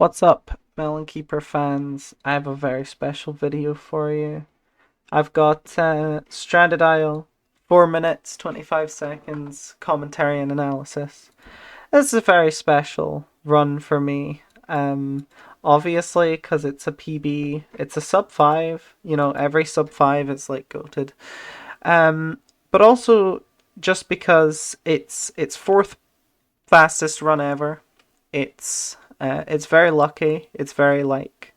What's up, Melon Keeper fans? I have a very special video for you. I've got Stranded Isle, 4 minutes, 25 seconds, commentary and analysis. This is a very special run for me. Obviously, because it's a PB, it's a sub 5. You know, every sub 5 is like goated. But also just because it's fourth fastest run ever. It's very lucky. It's very like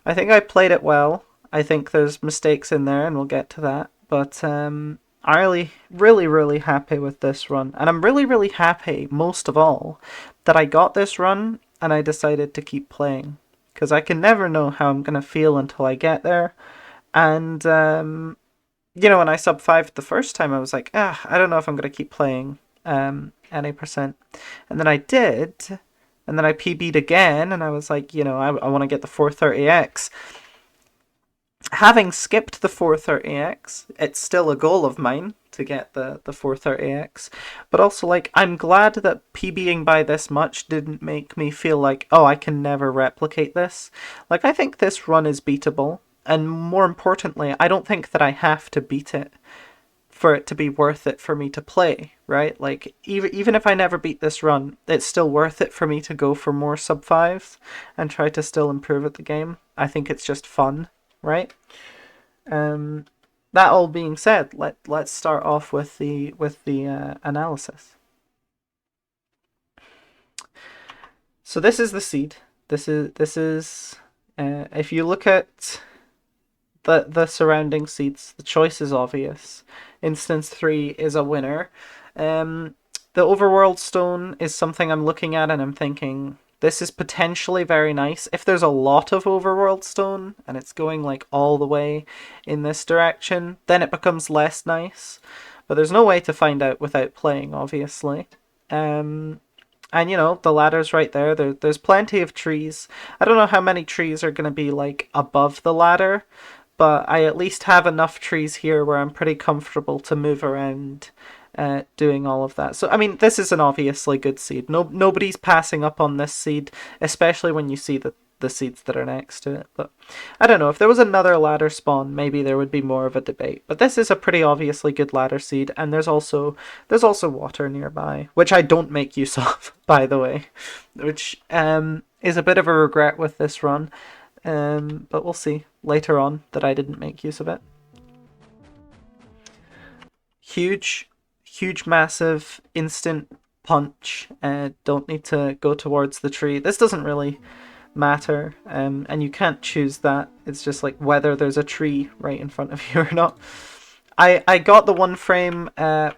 I think I played it well. I think there's mistakes in there, and we'll get to that. But I'm really happy with this run, and I'm really happy most of all that I got this run and I decided to keep playing because I can never know how I'm gonna feel until I get there. And when I sub 5 the first time, I was like, I don't know if I'm gonna keep playing any percent, and then I did. And then I PB'd again, and I was like, I want to get the 430X. Having skipped the 430X, it's still a goal of mine to get the 430X. But also, like, I'm glad that PBing by this much didn't make me feel like, oh, I can never replicate this. Like, I think this run is beatable. And more importantly, I don't think that I have to beat it for it to be worth it for me to play, right? Like even if I never beat this run, it's still worth it for me to go for more sub fives and try to still improve at the game. I think it's just fun, right? Um, that all being said, let's start off with the analysis. So this is the seed. This is if you look at the surrounding seats, the choice is obvious. Instance 3 is a winner. The Overworld Stone is something I'm looking at and I'm thinking, this is potentially very nice. If there's a lot of Overworld Stone and it's going like all the way in this direction, then it becomes less nice. But there's no way to find out without playing, obviously. And the ladder's right there. There's plenty of trees. I don't know how many trees are going to be like above the ladder, but I at least have enough trees here where I'm pretty comfortable to move around doing all of that. So, I mean, this is an obviously good seed. Nobody's passing up on this seed, especially when you see the seeds that are next to it. But I don't know, if there was another ladder spawn, maybe there would be more of a debate. But this is a pretty obviously good ladder seed, and there's also water nearby, which I don't make use of, by the way, which is a bit of a regret with this run. But we'll see later on that I didn't make use of it. Huge, massive, instant punch. Don't need to go towards the tree. This doesn't really matter, and you can't choose that. It's just like whether there's a tree right in front of you or not. I got the one frame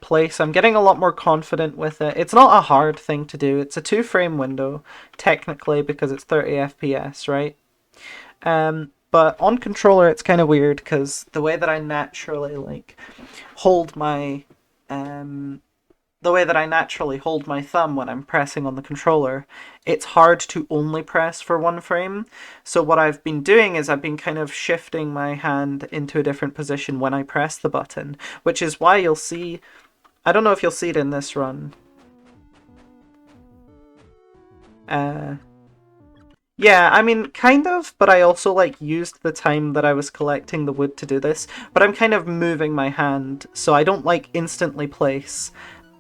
place. I'm getting a lot more confident with it. It's not a hard thing to do. It's a 2 frame window, technically, because it's 30 FPS, right? But on controller, it's kind of weird because the way that I naturally like hold my um, the way that I naturally hold my thumb when I'm pressing on the controller, it's hard to only press for 1 frame. So what I've been doing is I've been kind of shifting my hand into a different position when I press the button, which is why you'll see. I don't know if you'll see it in this run. Uh, Yeah, I mean, kind of, but I also like used the time that I was collecting the wood to do this. But I'm kind of moving my hand, so I don't like instantly place.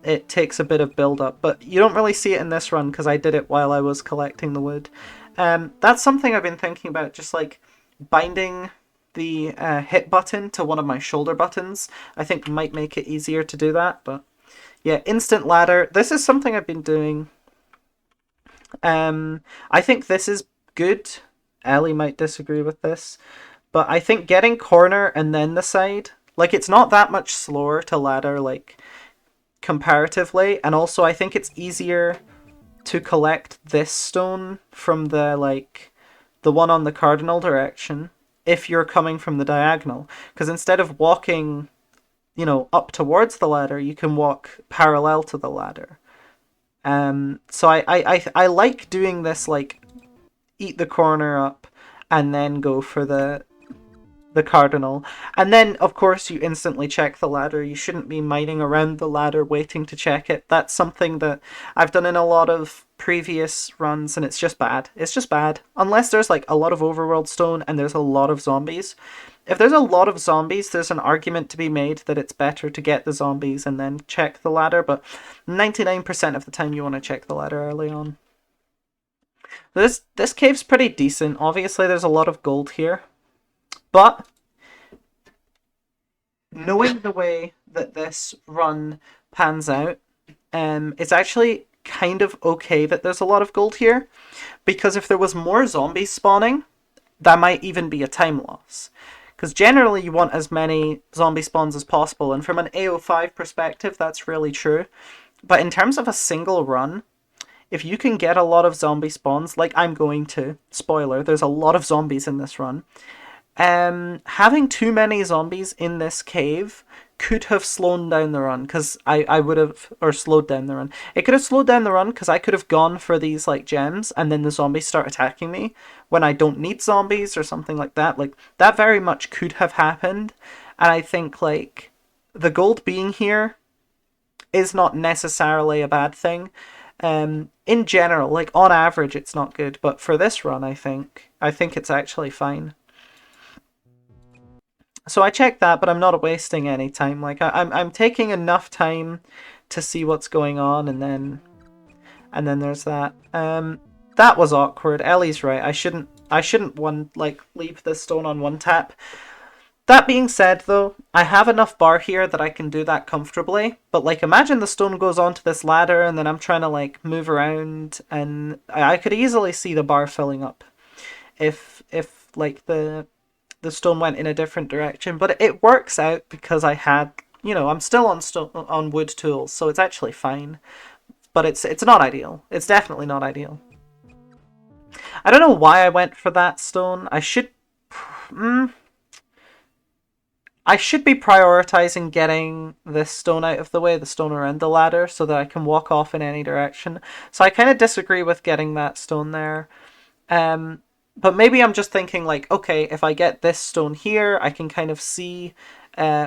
It takes a bit of build up, but you don't really see it in this run because I did it while I was collecting the wood. That's something I've been thinking about, just like binding the hit button to one of my shoulder buttons. I think might make it easier to do that, but yeah, instant ladder. This is something I've been doing. I think this is good. Ellie might disagree with this, but I think getting corner and then the side, like it's not that much slower to ladder, like comparatively, and also I think it's easier to collect this stone from the one on the cardinal direction if you're coming from the diagonal, because instead of walking, up towards the ladder, you can walk parallel to the ladder. So I like doing this, like eat the corner up and then go for the cardinal. And then, of course, you instantly check the ladder. You shouldn't be mining around the ladder waiting to check it. That's something that I've done in a lot of previous runs, and it's just bad. It's just bad. Unless there's like a lot of overworld stone and there's a lot of zombies. If there's a lot of zombies, there's an argument to be made that it's better to get the zombies and then check the ladder, but 99% of the time you want to check the ladder early on. This cave's pretty decent. Obviously, there's a lot of gold here. But knowing the way that this run pans out, it's actually kind of okay that there's a lot of gold here. Because if there was more zombies spawning, that might even be a time loss. Because generally you want as many zombie spawns as possible, and from an AO5 perspective, that's really true. But in terms of a single run, if you can get a lot of zombie spawns, like I'm going to, spoiler, there's a lot of zombies in this run, having too many zombies in this cave could have slowed down the run, because I would have, or slowed down the run. It could have slowed down the run, because I could have gone for these, like, gems, and then the zombies start attacking me when I don't need zombies, or something like that. Like, that very much could have happened, and I think, like, the gold being here is not necessarily a bad thing. In general, like, on average, it's not good, but for this run, I think it's actually fine. So I checked that, but I'm not wasting any time. Like, I'm taking enough time to see what's going on, and then there's that. That was awkward. Ellie's right. I shouldn't leave this stone on one tap. That being said, though, I have enough bar here that I can do that comfortably. But, like, imagine the stone goes onto this ladder, and then I'm trying to, like, move around, and I could easily see the bar filling up if like the stone went in a different direction. But it works out because I had, I'm still on wood tools, so it's actually fine. But it's not ideal. It's definitely not ideal. I don't know why I went for that stone. I should be prioritizing getting this stone out of the way, the stone around the ladder, so that I can walk off in any direction. So I kind of disagree with getting that stone there. But maybe I'm just thinking, like, okay, if I get this stone here, I can kind of see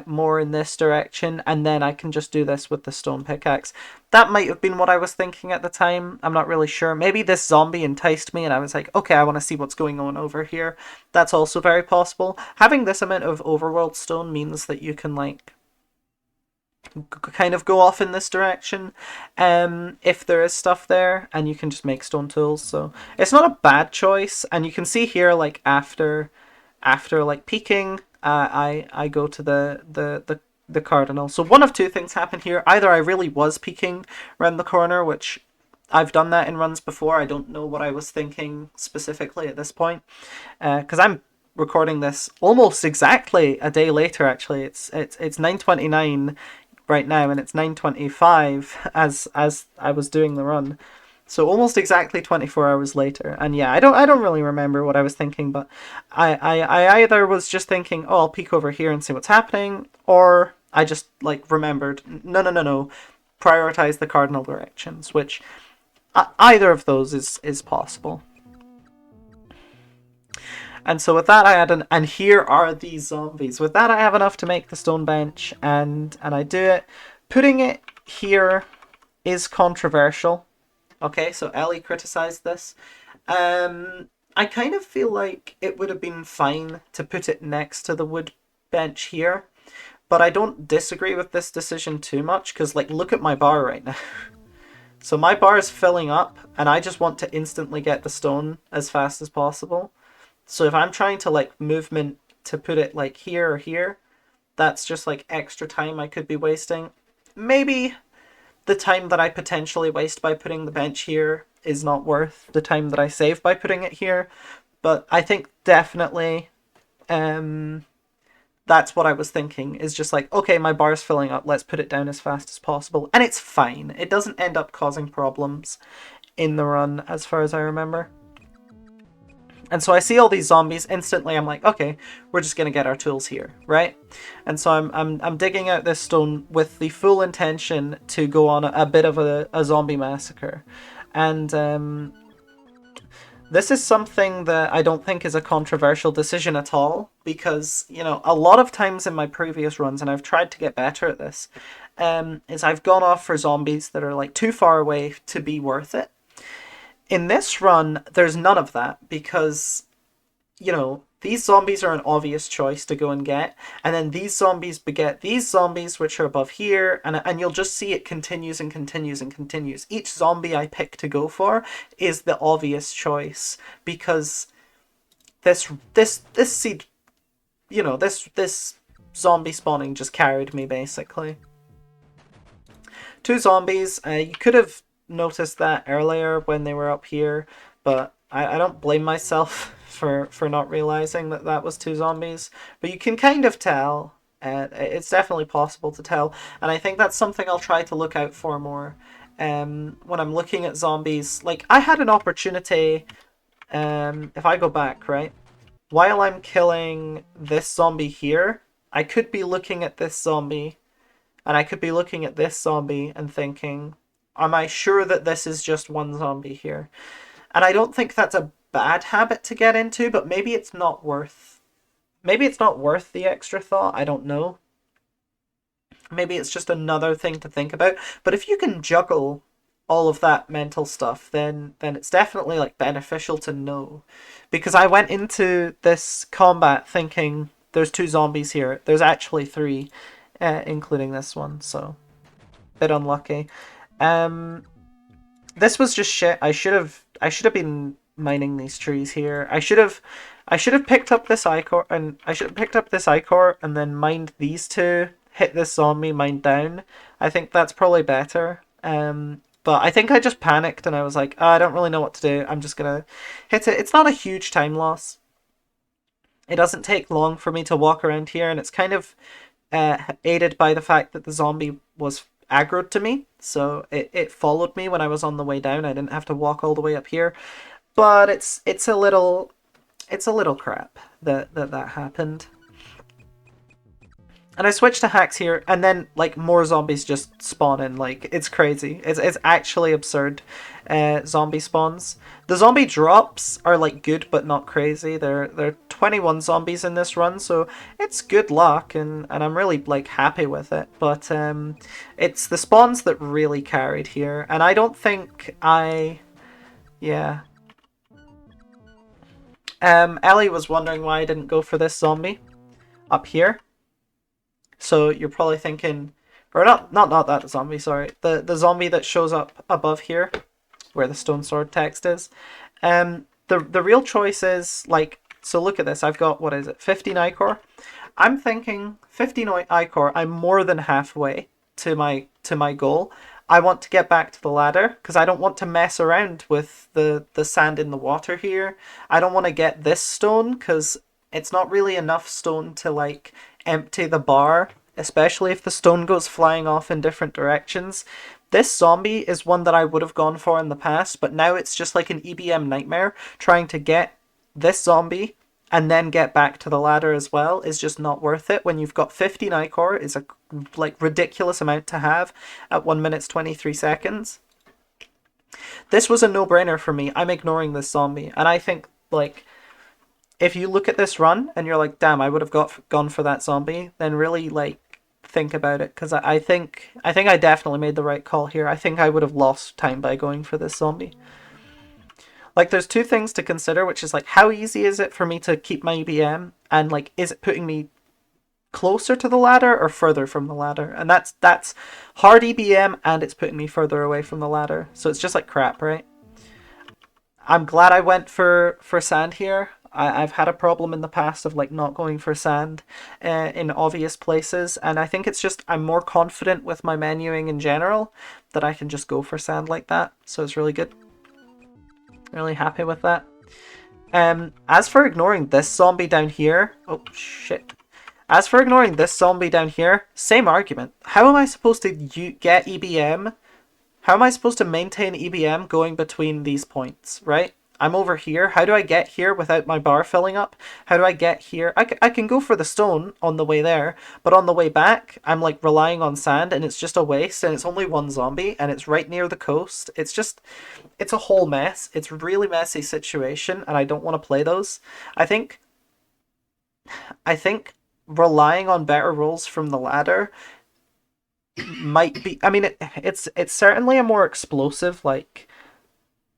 more in this direction, and then I can just do this with the stone pickaxe. That might have been what I was thinking at the time. I'm not really sure. Maybe this zombie enticed me, and I was like, okay, I want to see what's going on over here. That's also very possible. Having this amount of overworld stone means that you can, like, kind of go off in this direction if there is stuff there, and you can just make stone tools. So it's not a bad choice. And you can see here, like, after like peeking, I go to the cardinal. So one of two things happen here. Either I really was peeking around the corner, which I've done that in runs before. I don't know what I was thinking specifically at this point, because I'm recording this almost exactly a day later. Actually, it's 9:29 right now, and it's 9:25 as I was doing the run. So almost exactly 24 hours later. And yeah, I don't really remember what I was thinking, but I either was just thinking, oh, I'll peek over here and see what's happening, or I just, like, remembered, no, prioritize the cardinal directions, which either of those is possible. And so with that, I had and here are these zombies. With that, I have enough to make the stone bench, and I do it. Putting it here is controversial. Okay, so Ellie criticized this. I kind of feel like it would have been fine to put it next to the wood bench here, but I don't disagree with this decision too much, because, like, look at my bar right now. So my bar is filling up, and I just want to instantly get the stone as fast as possible. So if I'm trying to, like, movement to put it, like, here or here, that's just, like, extra time I could be wasting. Maybe the time that I potentially waste by putting the bench here is not worth the time that I save by putting it here. But I think definitely that's what I was thinking, is just like, okay, my bar's filling up, let's put it down as fast as possible. And it's fine. It doesn't end up causing problems in the run, as far as I remember. And so I see all these zombies, instantly I'm like, okay, we're just gonna get our tools here, right? And so I'm digging out this stone with the full intention to go on a bit of a zombie massacre. And This is something that I don't think is a controversial decision at all, because, you know, a lot of times in my previous runs, and I've tried to get better at this, is I've gone off for zombies that are like too far away to be worth it. In this run, there's none of that, because, you know, these zombies are an obvious choice to go and get, and then these zombies beget these zombies which are above here, and you'll just see it continues and continues and continues. Each zombie I pick to go for is the obvious choice, because this seed, you know, this zombie spawning just carried me basically. Two zombies. You could have noticed that earlier when they were up here, but I don't blame myself for not realizing that that was two zombies. But you can kind of tell. It's definitely possible to tell, and I think that's something I'll try to look out for more. When I'm looking at zombies, like I had an opportunity. If I go back, right, while I'm killing this zombie here, I could be looking at this zombie, and I could be looking at this zombie and thinking, am I sure that this is just one zombie here? And I don't think that's a bad habit to get into, but maybe it's not worth the extra thought. I don't know. Maybe it's just another thing to think about. But if you can juggle all of that mental stuff, then it's definitely like beneficial to know. Because I went into this combat thinking there's two zombies here. There's actually three, including this one, so bit unlucky. Um, this was just shit. I should have been mining these trees here. I should have picked up this ichor, and I should have picked up this ichor and then mined these two. Hit this zombie, mine down. I think that's probably better. But I think I just panicked and I was like, oh, I don't really know what to do. I'm just gonna hit it. It's not a huge time loss. It doesn't take long for me to walk around here, and it's kind of aided by the fact that the zombie was aggroed to me, so it followed me when I was on the way down. I didn't have to walk all the way up here, but it's a little crap that happened. And I switched to hacks here, and then like more zombies just spawn in. Like it's crazy. It's actually absurd. Zombie spawns. The zombie drops are like good but not crazy. There are 21 zombies in this run, so it's good luck, and I'm really like happy with it. But it's the spawns that really carried here, and I don't think yeah. Ellie was wondering why I didn't go for this zombie up here. So you're probably thinking, or not that zombie, sorry, the zombie that shows up above here, where the stone sword text is. The real choice is like, so look at this. I've got, what is it, 15 ichor. I'm thinking 15 ichor. I'm more than halfway to my goal. I want to get back to the ladder because I don't want to mess around with the sand in the water here. I don't want to get this stone because it's not really enough stone to like empty the bar, especially if the stone goes flying off in different directions. This zombie is one that I would have gone for in the past, but now it's just like an EBM nightmare. Trying to get this zombie and then get back to the ladder as well is just not worth it when you've got 15 ichor. Is a like ridiculous amount to have at 1 minute 23 seconds. This was a no-brainer for me. I'm ignoring this zombie, and I think like if you look at this run and you're like, damn, I would have gone for that zombie, then really like think about it, because I think I definitely made the right call here. I think I would have lost time by going for this zombie. Like there's two things to consider, which is like how easy is it for me to keep my EBM, and like is it putting me closer to the ladder or further from the ladder? And that's hard EBM, and it's putting me further away from the ladder. So it's just like crap, right? I'm glad I went for sand here. I've had a problem in the past of like not going for sand in obvious places, and I think it's just I'm more confident with my menuing in general that I can just go for sand like that. So it's really good. Really happy with that. As for ignoring this zombie down here, oh shit. As for ignoring this zombie down here, same argument. How am I supposed to get EBM? How am I supposed to maintain EBM going between these points, right? I'm over here. How do I get here without my bar filling up? How do I get here? I can go for the stone on the way there, but on the way back, I'm like relying on sand and it's just a waste and it's only one zombie and it's right near the coast. It's a whole mess. It's a really messy situation and I don't want to play those. I think, I think relying on better rolls from the ladder might be, I mean, it's certainly a more explosive, like,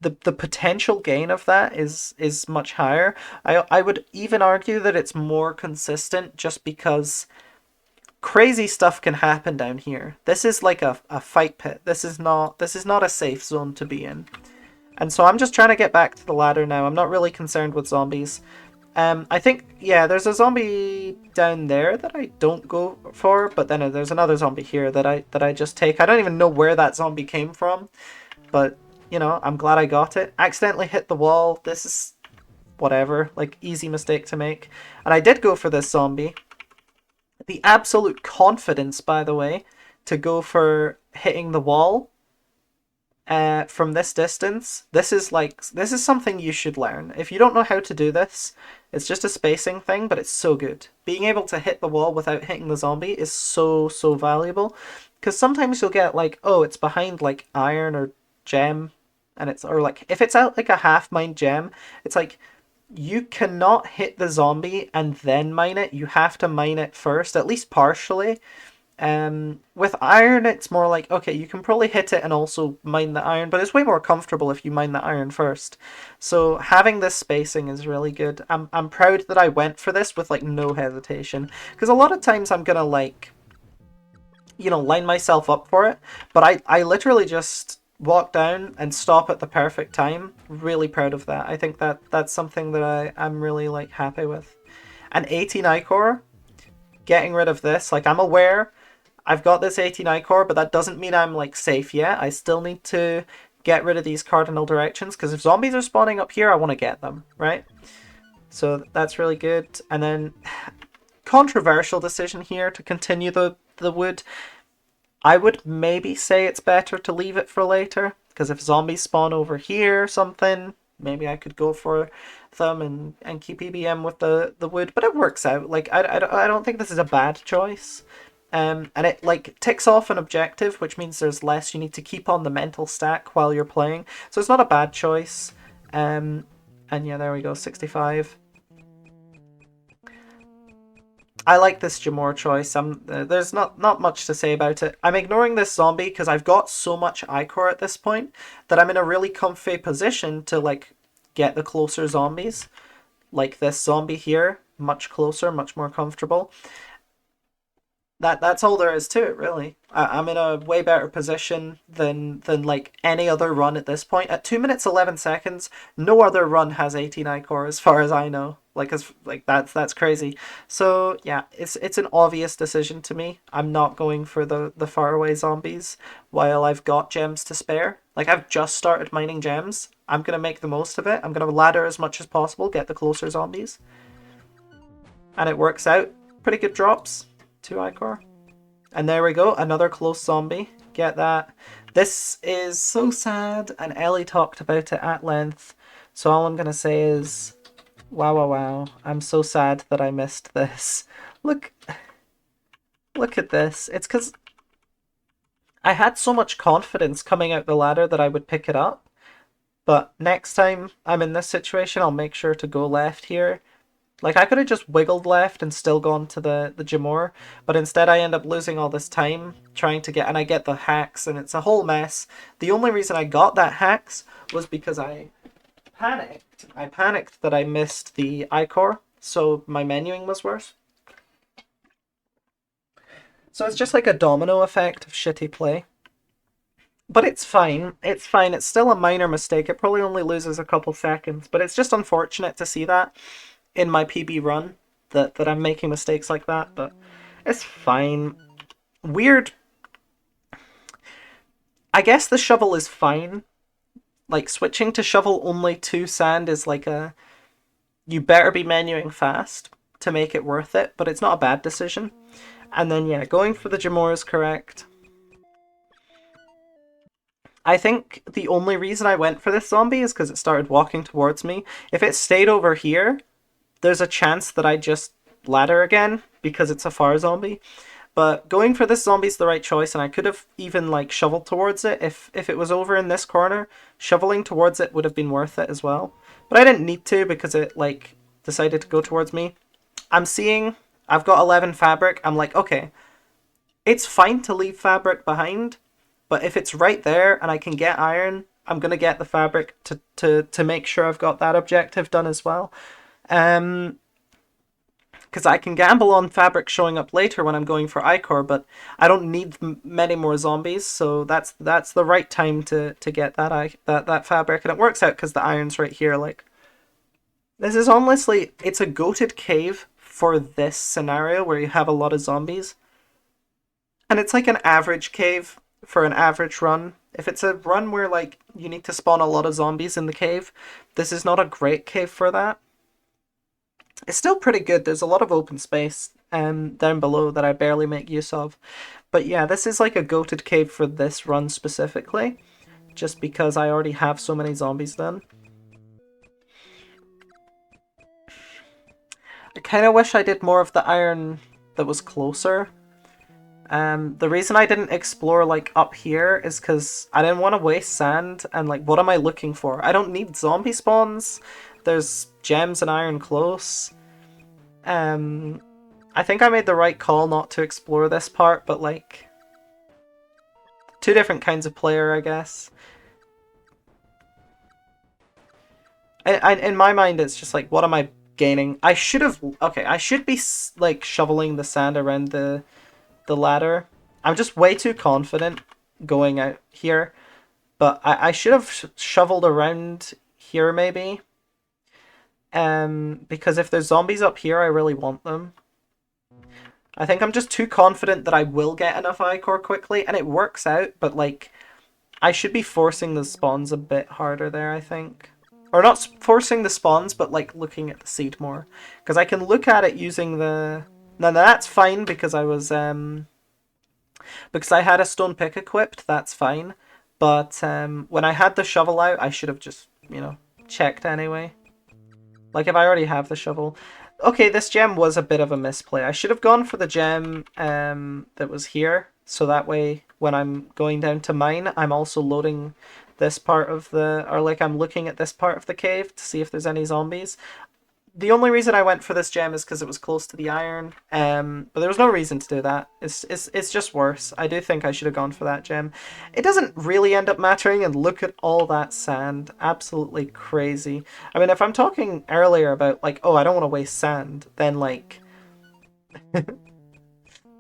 the potential gain of that is much higher. I would even argue that it's more consistent just because crazy stuff can happen down here. This is like a fight pit. This is not a safe zone to be in. And so I'm just trying to get back to the ladder now. I'm not really concerned with zombies. I think, yeah, there's a zombie down there that I don't go for, but then there's another zombie here that I just take. I don't even know where that zombie came from, but you know, I'm glad I got it. Accidentally hit the wall. This is whatever, like easy mistake to make. And I did go for this zombie. The absolute confidence, by the way, to go for hitting the wall from this distance. This is something you should learn. If you don't know how to do this, it's just a spacing thing, but it's so good. Being able to hit the wall without hitting the zombie is so valuable. Because sometimes you'll get like, oh, it's behind like iron or gem, and it's, or like if it's out like a half mined gem, it's like you cannot hit the zombie and then mine it. You have to mine it first, at least partially. With iron, it's more like, okay, you can probably hit it and also mine the iron, but it's way more comfortable if you mine the iron first. So having this spacing is really good. I'm proud that I went for this with like no hesitation, because a lot of times I'm gonna like, you know, line myself up for it, but I literally just walk down and stop at the perfect time. Really proud of that. I think that's something that I'm really like happy with. And 18 Ichor, getting rid of this, like I'm aware I've got this 18 Ichor, but that doesn't mean I'm like safe yet. I still need to get rid of these cardinal directions, because if zombies are spawning up here, I want to get them, right? So that's really good. And then controversial decision here to continue the wood. I would maybe say it's better to leave it for later, because if zombies spawn over here or something, maybe I could go for them and keep EBM with the wood, but it works out. Like, I don't think this is a bad choice. And it like ticks off an objective, which means there's less you need to keep on the mental stack while you're playing. So it's not a bad choice. And yeah, there we go, 65. I like this Jamor choice. There's not much to say about it. I'm ignoring this zombie because I've got so much Ichor at this point that I'm in a really comfy position to like get the closer zombies. Like this zombie here, much closer, much more comfortable. That's all there is to it, really. I'm in a way better position than like any other run at this point. At 2 minutes 11 seconds, no other run has 18 Ichor as far as I know. That's crazy. So yeah, it's an obvious decision to me. I'm not going for the faraway zombies while I've got gems to spare. Like, I've just started mining gems. I'm gonna make the most of it. I'm gonna ladder as much as possible, get the closer zombies, and it works out. Pretty good drops. 2 Ichor. And there we go, another close zombie. Get that. This is so sad, and Ellie talked about it at length. So all I'm gonna say is, wow. I'm so sad that I missed this. Look at this. It's because I had so much confidence coming out the ladder that I would pick it up. But next time I'm in this situation, I'll make sure to go left here. Like, I could have just wiggled left and still gone to the Jamor, but instead I end up losing all this time trying to get, and I get the hacks, and it's a whole mess. The only reason I got that hacks was because I panicked. I panicked that I missed the Ichor, so my menuing was worse. So it's just like a domino effect of shitty play. But it's fine. It's fine. It's still a minor mistake. It probably only loses a couple seconds, but it's just unfortunate to see that in my PB run, that I'm making mistakes like that, but it's fine. Weird. I guess the shovel is fine. Like, switching to shovel only 2 sand is like a... You better be menuing fast to make it worth it, but it's not a bad decision. And then, yeah, going for the Jamor is correct. I think the only reason I went for this zombie is because it started walking towards me. If it stayed over here, there's a chance that I just ladder again because it's a fire zombie. But going for this zombie is the right choice, and I could have even like shoveled towards it if it was over in this corner. Shoveling towards it would have been worth it as well. But I didn't need to because it like decided to go towards me. I'm seeing I've got 11 fabric. I'm like, okay, it's fine to leave fabric behind, but if it's right there and I can get iron, I'm gonna get the fabric to make sure I've got that objective done as well. Um, because I can gamble on fabric showing up later when I'm going for Ichor, but I don't need many more zombies, so that's the right time to get that fabric, and it works out because the iron's right here. Like, this is honestly, it's a goated cave for this scenario where you have a lot of zombies, and it's like an average cave for an average run. If it's a run where like you need to spawn a lot of zombies in the cave, this is not a great cave for that. It's still pretty good. There's a lot of open space down below that I barely make use of. But yeah, this is like a goated cave for this run specifically, just because I already have so many zombies done. I kind of wish I did more of the iron that was closer. The reason I didn't explore like up here is because I didn't want to waste sand, and like what am I looking for? I don't need zombie spawns. There's gems and iron close. I think I made the right call not to explore this part, but like two different kinds of player, I guess. In my mind, it's just like, what am I gaining? I should have. Okay, I should be like shoveling the sand around the ladder. I'm just way too confident going out here, but I should have shoveled around here maybe. Because if there's zombies up here, I really want them. I think I'm just too confident that I will get enough Ichor quickly, and it works out, but like, I should be forcing the spawns a bit harder there, I think. Or not forcing the spawns, but like looking at the seed more. Because I can look at it using the... No, that's fine because I was... Because I had a stone pick equipped, that's fine. But when I had the shovel out, I should have just, you know, checked anyway. Like, if I already have the shovel... Okay, this gem was a bit of a misplay. I should have gone for the gem that was here. So that way, when I'm going down to mine, I'm also loading this part of the... Or, like, I'm looking at this part of the cave to see if there's any zombies. The only reason I went for this gem is because it was close to the iron. But there was no reason to do that. It's just worse. I do think I should have gone for that gem. It doesn't really end up mattering, and look at all that sand. Absolutely crazy. I mean, if I'm talking earlier about, like, oh, I don't want to waste sand, then, like...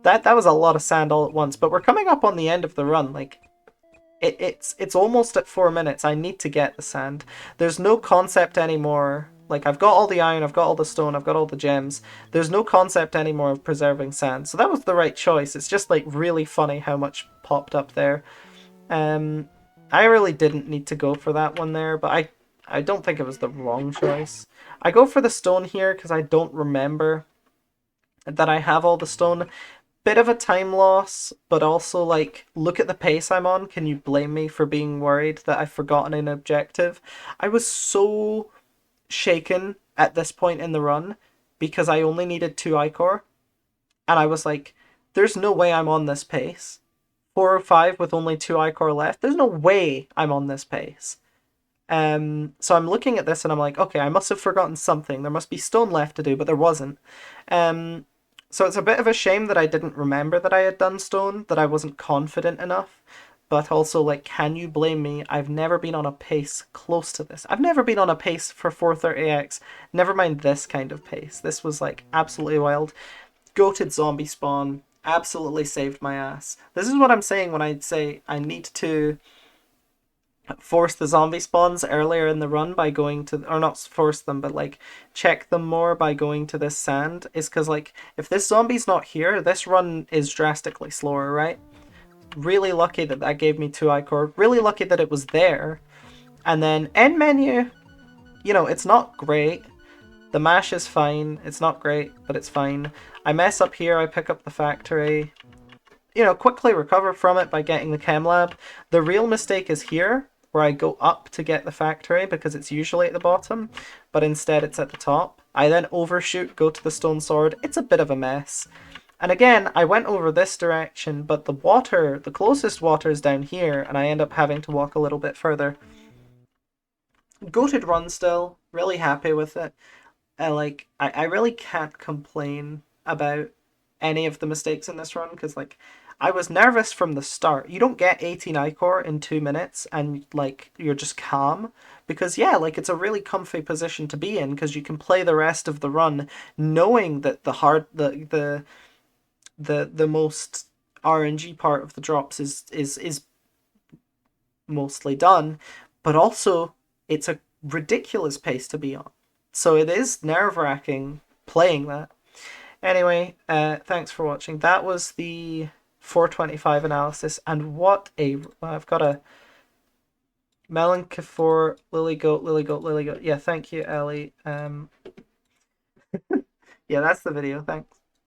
that was a lot of sand all at once. But we're coming up on the end of the run. Like, it's almost at 4 minutes. I need to get the sand. There's no concept anymore. Like, I've got all the iron, I've got all the stone, I've got all the gems. There's no concept anymore of preserving sand. So that was the right choice. It's just, like, really funny how much popped up there. I really didn't need to go for that one there, but I don't think it was the wrong choice. I go for the stone here because I don't remember that I have all the stone. Bit of a time loss, but also, like, look at the pace I'm on. Can you blame me for being worried that I've forgotten an objective? I was so shaken at this point in the run because I only needed 2 Ichor, and I was like, there's no way I'm on this pace. 4 or 5 with only 2 Ichor left. There's no way I'm on this pace. So I'm looking at this and I'm like, okay, I must have forgotten something. There must be stone left to do, but there wasn't. So it's a bit of a shame that I didn't remember that I had done stone, that I wasn't confident enough. But also, like, can you blame me? I've never been on a pace close to this. I've never been on a pace for 430x. Never mind this kind of pace. This was, like, absolutely wild. Goated zombie spawn. Absolutely saved my ass. This is what I'm saying when I say I need to force the zombie spawns earlier in the run by going to... Or not force them, but, like, check them more by going to this sand. Is because, like, if this zombie's not here, this run is drastically slower, right? Really lucky that that gave me 2 Ichor. Really lucky that it was there. And then end menu, you know, it's not great. The mash is fine. It's not great, but it's fine. I mess up here. I pick up the factory. quickly recover from it by getting the chem lab. The real mistake is here, where I go up to get the factory because it's usually at the bottom, but instead it's at the top. I then overshoot, go to the stone sword. It's a bit of a mess. And again, I went over this direction, but the closest water is down here, and I end up having to walk a little bit further. Goated run still, really happy with it. I really can't complain about any of the mistakes in this run because I was nervous from the start. You don't get 18 Ichor in 2 minutes and you're just calm because yeah, it's a really comfy position to be in because you can play the rest of the run knowing that the most RNG part of the drops is mostly done, but also it's a ridiculous pace to be on. So it is nerve-wracking playing that. Anyway, thanks for watching. That was the 425 analysis, and what a... I've got a Melanchophore, Lily Goat, Lily Goat, Lily Goat. Yeah, thank you, Ellie. Yeah, that's the video. Thanks.